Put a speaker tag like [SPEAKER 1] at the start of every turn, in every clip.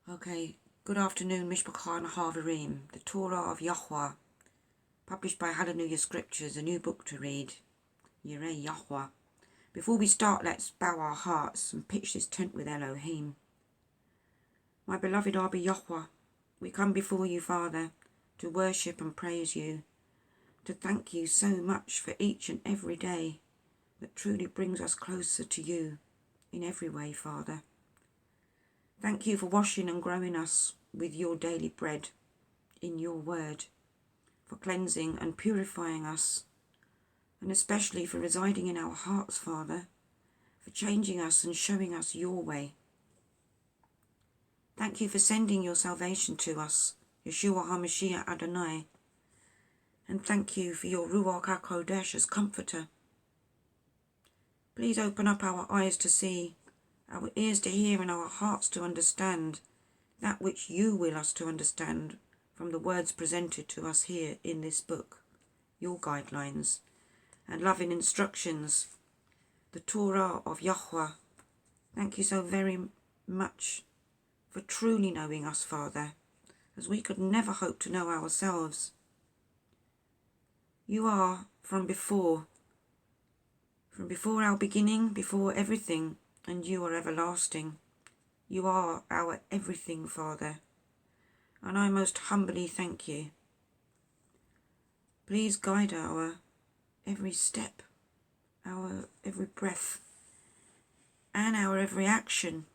[SPEAKER 1] Okay, good afternoon, Mishpachah and Havarim, the Torah of YHWH, published by Halleluyah Scriptures, a new book to read, Yaray YHWH. Before we start, let's bow our hearts and pitch this tent with Elohim. My beloved Abba YHWH, we come before you, Father, to worship and praise you, to thank you so much for each and every day that truly brings us closer to you in every way, Father. Thank you for washing and growing us with your daily bread in your word, for cleansing and purifying us, and especially for residing in our hearts, Father, for changing us and showing us your way. Thank you for sending your salvation to us, Yushua Mashiach Adonai, and thank you for your Ru'ach Qodesh as comforter. Please open up our eyes to see, our ears to hear, and our hearts to understand that which you will us to understand from the words presented to us here in this book, your guidelines and loving instructions, the Torah of YHWH. Thank you so very much for truly knowing us, Father, as we could never hope to know ourselves. You are from before our beginning, before everything, and you are everlasting. You are our everything, Father, and I most humbly thank you. Please guide our every step, our every breath, and our every action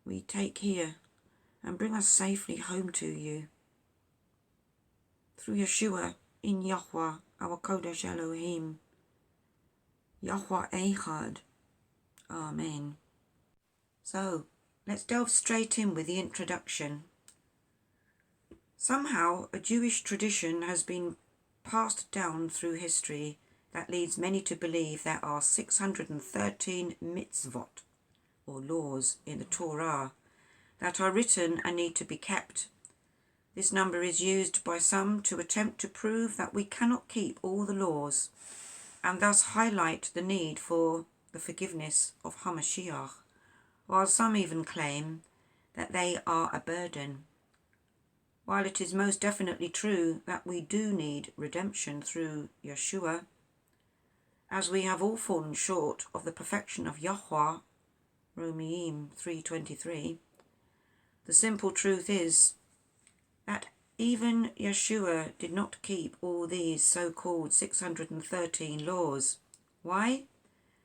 [SPEAKER 1] we take here, and bring us safely home to you. Through Yushua, in YHWH, our Qodesh Elohim, Yaray YHWH. Amen. So, let's delve straight in with the introduction. Somehow, a Jewish tradition has been passed down through history that leads many to believe there are 613 mitzvot, or laws, in the Torah that are written and need to be kept. This number is used by some to attempt to prove that we cannot keep all the laws, and thus highlight the need for the forgiveness of Mashiach, while some even claim that they are a burden. While it is most definitely true that we do need redemption through Yushua, as we have all fallen short of the perfection of YHWH, Romans 3:23, the simple truth is that even Yushua did not keep all these so-called 613 laws. Why?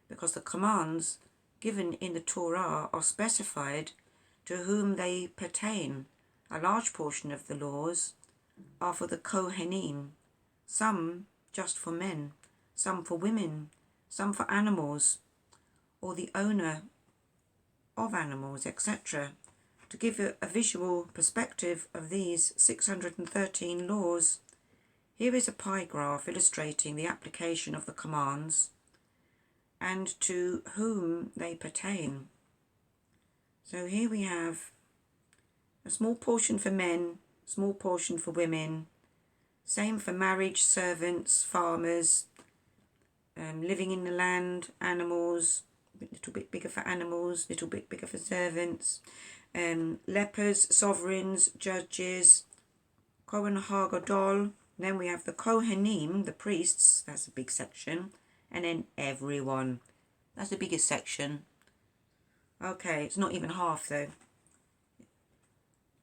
[SPEAKER 1] Because the commands given in the Torah are specified to whom they pertain. A large portion of the laws are for the Kohanim, some just for men, some for women, some for animals, or the owner of animals, etc. To give a visual perspective of these 613 laws, here is a pie graph illustrating the application of the commands and to whom they pertain. So here we have a small portion for men, small portion for women, same for marriage, servants, farmers, living in the land, animals, a little bit bigger for animals, a little bit bigger for servants, lepers, sovereigns, judges, Kohen HaGadol. Then we have the Kohanim, the priests, that's a big section, and then everyone. That's the biggest section. Okay, it's not even half though.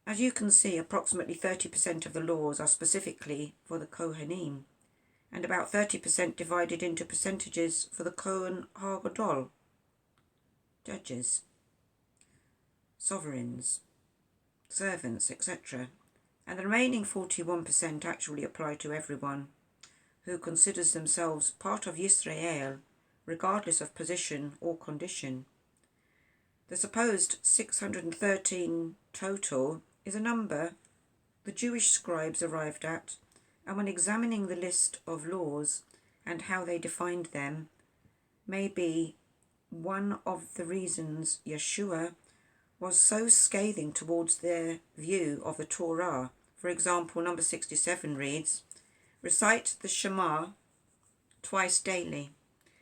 [SPEAKER 1] As you can see, approximately 30% of the laws are specifically for the Kohanim, and about 30% divided into percentages for the Kohen HaGadol, judges, sovereigns, servants, etc. And the remaining 41% actually apply to everyone who considers themselves part of Yisrael, regardless of position or condition. The supposed 613 total is a number the Jewish scribes arrived at, and when examining the list of laws and how they defined them, may be one of the reasons Yushua was so scathing towards their view of the Torah. For example, number 67 reads, "Recite the Shema twice daily."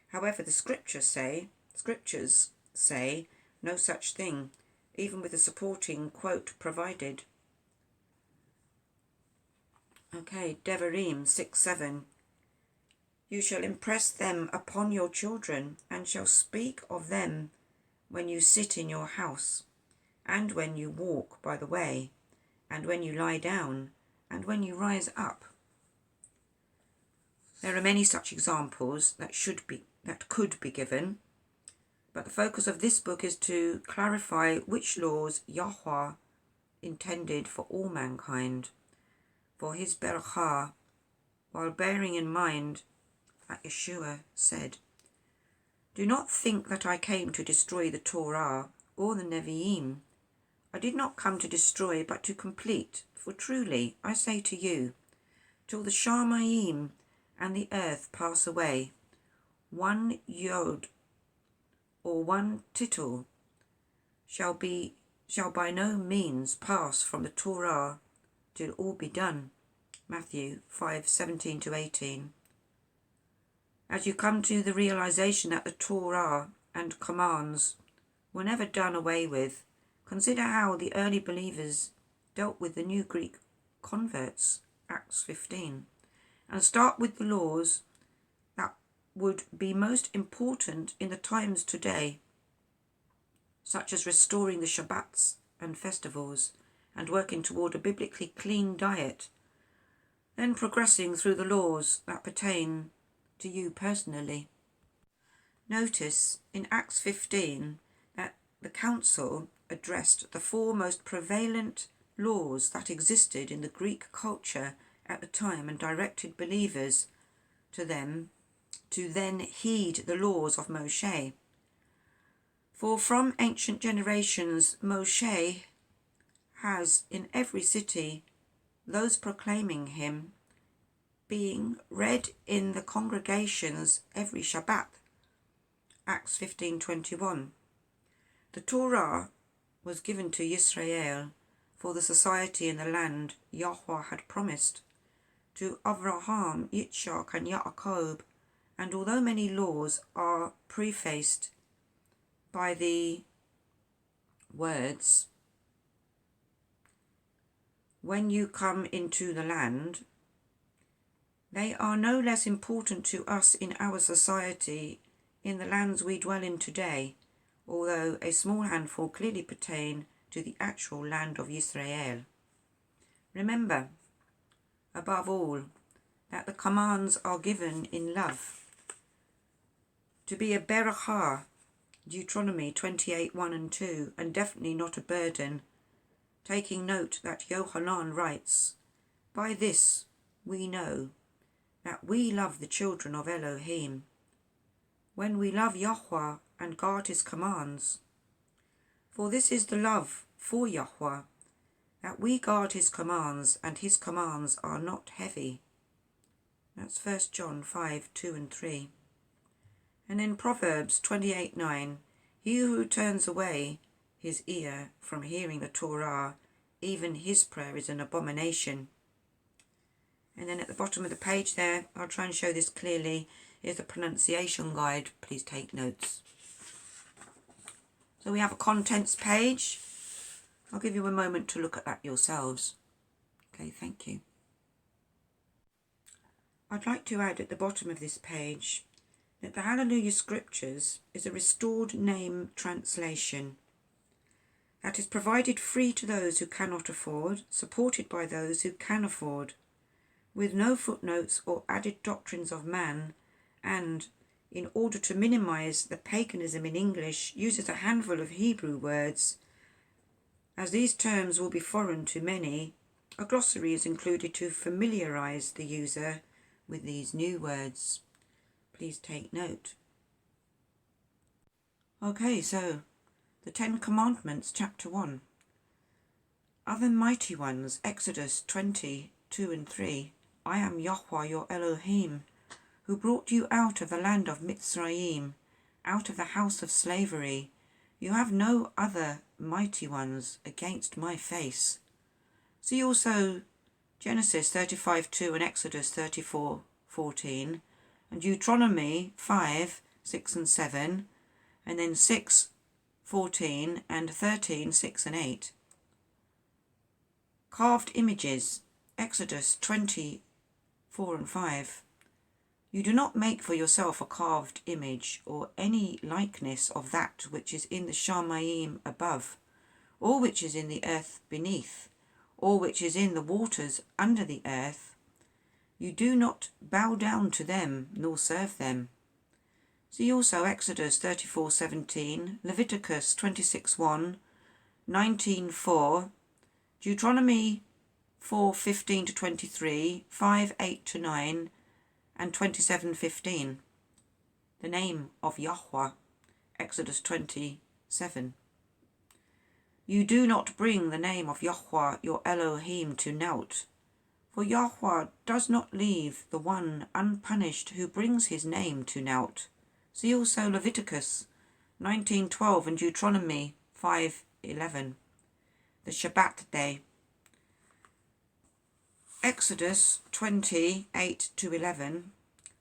[SPEAKER 1] However, the scriptures say no such thing. even with the supporting quote provided. Okay, Devarim 6:7. You shall impress them upon your children, and shall speak of them when you sit in your house, and when you walk by the way, and when you lie down, and when you rise up. There are many such examples that could be given, but the focus of this book is to clarify which laws Yahweh intended for all mankind, for his berekoth, while bearing in mind that Yushua said, "Do not think that I came to destroy the Torah or the Nevi'im. I did not come to destroy, but to complete. For truly, I say to you, till the shamayim and the earth pass away, one yod or one tittle shall by no means pass from the Torah till all be done." Matthew 5:17-18. As you come to the realization that the Torah and commands were never done away with, consider how the early believers dealt with the new Greek converts, Acts 15, and start with the laws that would be most important in the times today, such as restoring the Shabbats and festivals and working toward a biblically clean diet, then progressing through the laws that pertain to you personally. Notice in Acts 15 that the council addressed the four most prevalent laws that existed in the Greek culture at the time and directed believers to then heed the laws of Moshe. For from ancient generations, Moshe has in every city those proclaiming him, being read in the congregations every Shabbat. Acts 15:21. The Torah was given to Israel for the society in the land Yahweh had promised to Abraham, Yitzchak and Yaakov, and although many laws are prefaced by the words, "When you come into the land," they are no less important to us in our society in the lands we dwell in today, although a small handful clearly pertain to the actual land of Israel. Remember, above all, that the commands are given in love. To be a berekoth, Deuteronomy 28:1-2, and definitely not a burden, taking note that Yohanan writes, "By this we know that we love the children of Elohim, when we love Yahweh and guard his commands. For this is the love for Yahweh, that we guard his commands, and his commands are not heavy." That's 1 John 5:2-3. And in Proverbs 28:9, "He who turns away his ear from hearing the Torah, even his prayer is an abomination." And then at the bottom of the page there, I'll try and show this clearly, is the pronunciation guide. Please take notes. So we have a contents page. I'll give you a moment to look at that yourselves. Okay, thank you. I'd like to add at the bottom of this page that the Halleluyah Scriptures is a restored name translation that is provided free to those who cannot afford, supported by those who can afford, with no footnotes or added doctrines of man, and, in order to minimize the paganism in English, uses a handful of Hebrew words. As these terms will be foreign to many, a glossary is included to familiarize the user with these new words. Please take note. Okay, so the Ten Commandments, chapter 1. Other mighty ones, Exodus 20:2-3. "I am Yahweh your Elohim, who brought you out of the land of Mitzrayim, out of the house of slavery. You have no other mighty ones against my face." See also Genesis 35:2 and Exodus 34:14, and Deuteronomy 5:6-7, and then 6 14 and 13, 6 and 8. Carved images, Exodus 20, 4 and 5. You do not make for yourself a carved image or any likeness of that which is in the Shamayim above, or which is in the earth beneath, or which is in the waters under the earth. You do not bow down to them, nor serve them. See also Exodus 34:17, Leviticus 26:1, 19:4, Deuteronomy 4:15 to 23, 5:8 to 9, and 27:15. The name of YHWH, Exodus 27. You do not bring the name of YHWH your Elohim to naught, for YHWH does not leave the one unpunished who brings his name to naught. See also Leviticus 19:12 and Deuteronomy 5:11. The Shabbat day. Exodus 20:8 to 11.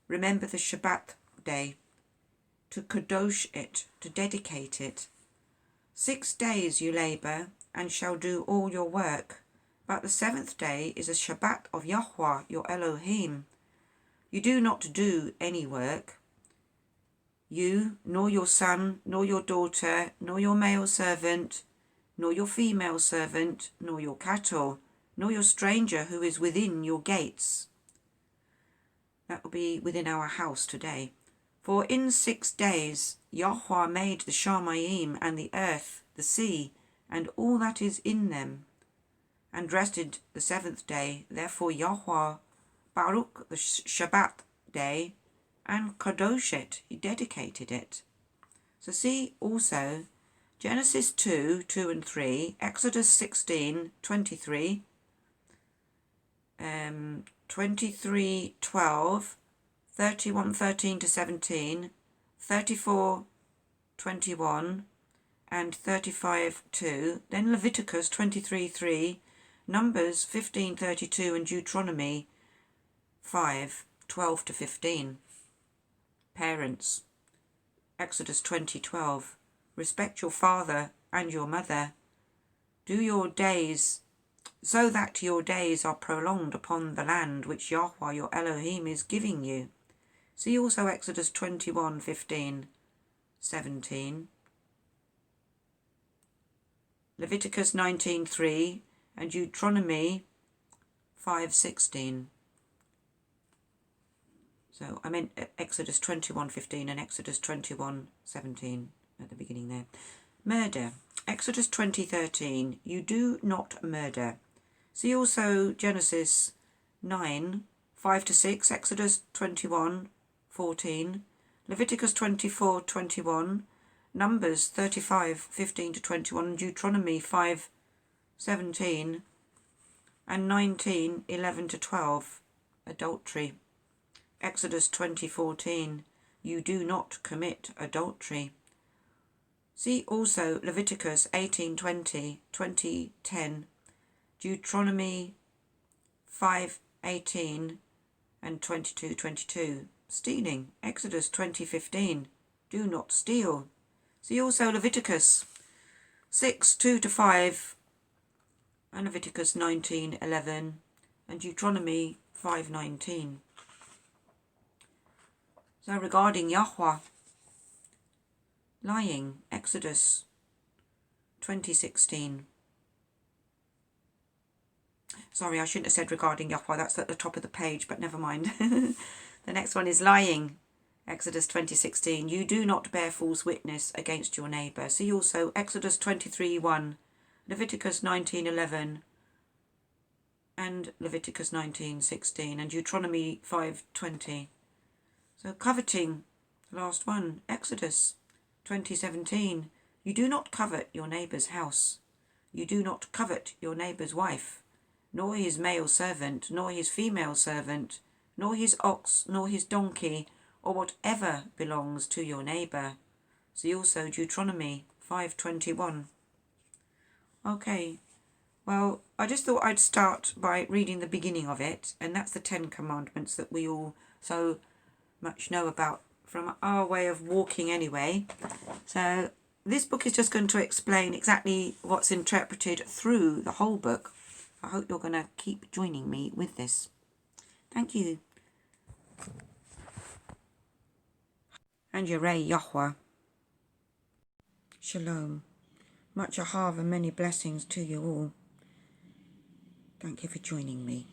[SPEAKER 1] Remember the Shabbat day, to Qodesh it, to dedicate it. 6 days you labour and shall do all your work, but the 7th day is a Shabbat of YHWH your Elohim. You do not do any work, you, nor your son, nor your daughter, nor your male servant, nor your female servant, nor your cattle, nor your stranger who is within your gates. That will be within our house today. For in 6 days YHWH made the Shamayim and the earth, the sea, and all that is in them, and rested the 7th day. Therefore YHWH Baruch the Shabbat day, and Qodesh it, he dedicated it. So see also Genesis 2, 2 and 3, Exodus 16, 23, 23, 12, 31, 13 to 17, 34, 21, and 35, 2. Then Leviticus 23, 3, Numbers 15, 32, and Deuteronomy 5, 12 to 15. Parents, Exodus 20, 12. Respect your father and your mother. Do your days, so that your days are prolonged upon the land which YHWH your Elohim is giving you. See also Exodus 21, 15, 17. Leviticus 19, 3 and Deuteronomy 5, 16. So I meant Exodus 21, 15 and Exodus 21, 17 at the beginning there. Murder. Exodus 20, 13. You do not murder. See also Genesis 9, 5 to 6, Exodus 21, 14, Leviticus 24, 21, Numbers 35, 15 to 21, and Deuteronomy 5, 17, and 19, 11 to 12, adultery. Exodus 20, 14, you do not commit adultery. See also Leviticus 18, 20, 20, 10, Deuteronomy 5, 18, and 22, 22. Stealing. Exodus 20, 15, do not steal. See also Leviticus 6, 2 to 5, and Leviticus 19, 11, and Deuteronomy 5, 19. So regarding YHWH, lying, Exodus 20:16. Sorry, I shouldn't have said regarding YHWH, that's at the top of the page, but never mind. The next one is lying, Exodus 20:16. You do not bear false witness against your neighbour. See also Exodus 23:1, Leviticus 19:11, and Leviticus 19:16, and Deuteronomy 5:20. So coveting, the last one, Exodus 20:17. You do not covet your neighbour's house. You do not covet your neighbour's wife, nor his male servant, nor his female servant, nor his ox, nor his donkey, or whatever belongs to your neighbour. See also Deuteronomy 5:21. Okay, well, I just thought I'd start by reading the beginning of it, and that's the 10 Commandments that we all so much know about from our way of walking anyway. So this book is just going to explain exactly what's interpreted through the whole book. I hope you're going to keep joining me with this. Thank you. And Yaray YHWH. Shalom. Much ahav and many blessings to you all. Thank you for joining me.